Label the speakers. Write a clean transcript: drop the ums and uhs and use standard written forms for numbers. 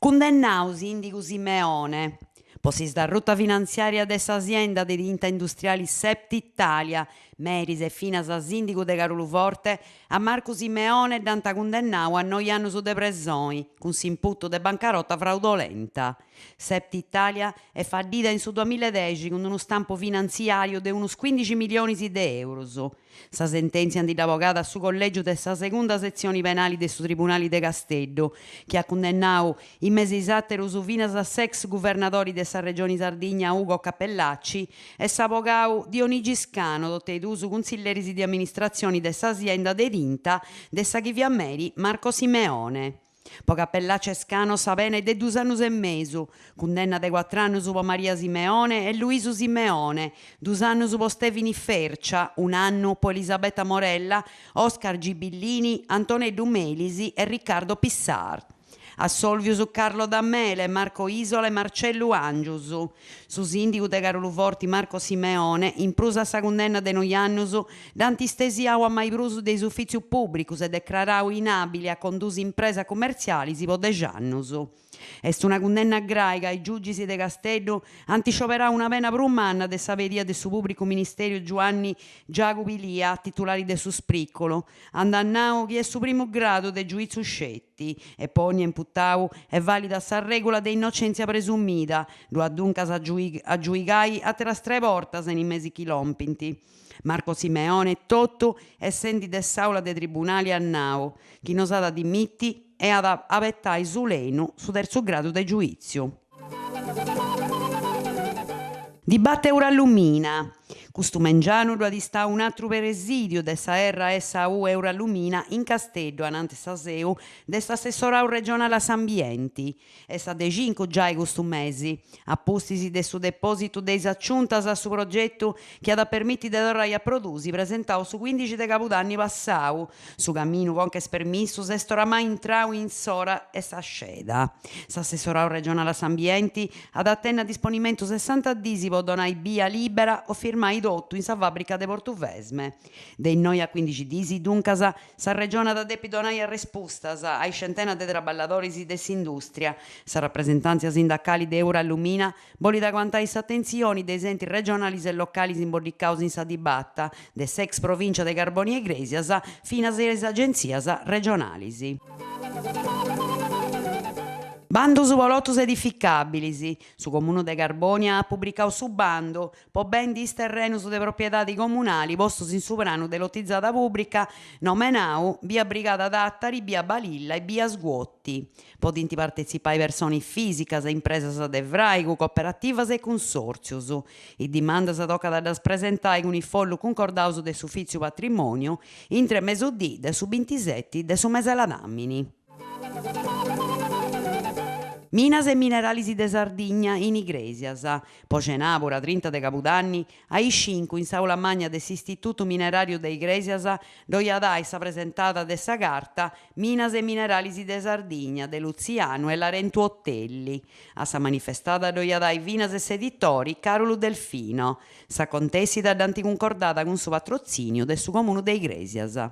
Speaker 1: Condennau Sindicu Simeone. Posis da ruta finanziaria dell'azienda di tinta industriali Sept Italia, Meris e fina a sindicu de Carulu Forte, a Marco Simeone danta condennau a 9 anni su depressione, con s'imputo de bancarotta fraudolenta. Sept Italia è fallita in su 2010 con uno stampo finanziario di unos 15 milioni di euro. Sa sentenza di l'avvocato su collegio della seconda sezione penali del Tribunale de Castello, che ha condannato in mesi esatteru su finas a ex governatori della regione Sardegna Ugo Cappellacci e s'avvocato Dionigi Scano, su consiglieri di amministrazione dessa azienda de tinta dessa Chiviameri Marco Simeone. Po Cappellacci e Scano sa pena è de 2 anni e mezzo, condanna de 4 anni su po Maria Simeone e Luiso Simeone, 2 anni su po Stefani Fercia, 1 anno po Elisabetta Morella, Oscar Gibillini, Antonello Melisi e Riccardo Pissar. Assolvio su Carlo Dammele, Marco Isola e Marcello Angius. Su sindico de Carolo Forti Marco Simeone, in prusa sa condanna de noiannus, d'antistesiau a mai prusu dei uffici pubblici e declarau inabili a condurre impresa commerciali si po 10 annus. Est una condanna graica ai giudici de Castello antiscioperà una pena per un manna de saveria del suo pubblico ministero Giovanni Giacopilia, titolari del suo spriccolo, andannau chi è su primo grado de giudizio scetti e poi imputau è valida sa regola de innocenzia presumita, lo adduncas aggiuicai a tras 3 portas in mesi chilompinti. Marco Simeone Totto essendo dess'aula dei tribunali a Nao, chi non sa da dimitti e ad avettai su lenu su terzo grado di giudizio. Dibatte Eurallumina. Custumengiano lo adista un altro presidio dessa erra SAU Eurallumina in Castello, anante Saseu, dessa assessorau regionale Sambienti. Essa de 5 già i costumesi, appostisi de su deposito dei acciuntas a su progetto che ha permetti de torrai a produsi, presentau su 15 de capodanni passau, su cammino con che permissus est oramai intrau in sora e sa sceda. S'assessorau regionale Sambienti ad attenna disponimento 60 disi po donai via libera o firmai dotto in sa fabbrica de Portuvesme. Dei noi a 15 disi, duncas, sa regione da depidonai a rispostas ai centena de traballatori di dess'industria. Sa rappresentanza sindacali de Eurallumina volita quantai sa attenzioni dei enti regionali e locali imbordiccaus in sa dibatta, de ex provincia de Carboni e Gresias, fino a le agenzias regionali. Bando su volottos edificabilis. Su Comune de Carbonia ha pubblicato su bando po ben dis terrenus de proprietadi comunali postos in sovrano de lotizzata pubblica nomenau via Brigata d'Attari, via Balilla e via Sguotti. Podinti partecipare persone fisicas e impresas de vraigu, cooperativas e consorzios. I dimandas tocca da presentare con il follo concordaus de suffizio patrimonio in 3 mesodì de su 27 de su mese Ladamini. Minas e minerali de Sardigna in Igresias, Pocenapura 30 de Capodanni, ai 5 in Saula Magna dell'Istituto Minerario de Igresias, dove dai sa presentata dessa carta Minas e minerali de Sardigna, de Luziano e Larentu Ottelli. A sa manifestata dove dai vinas e seditori Carolo Delfino, sa contesita d'anticoncordata con suo patrocinio del suo comune de Igresias.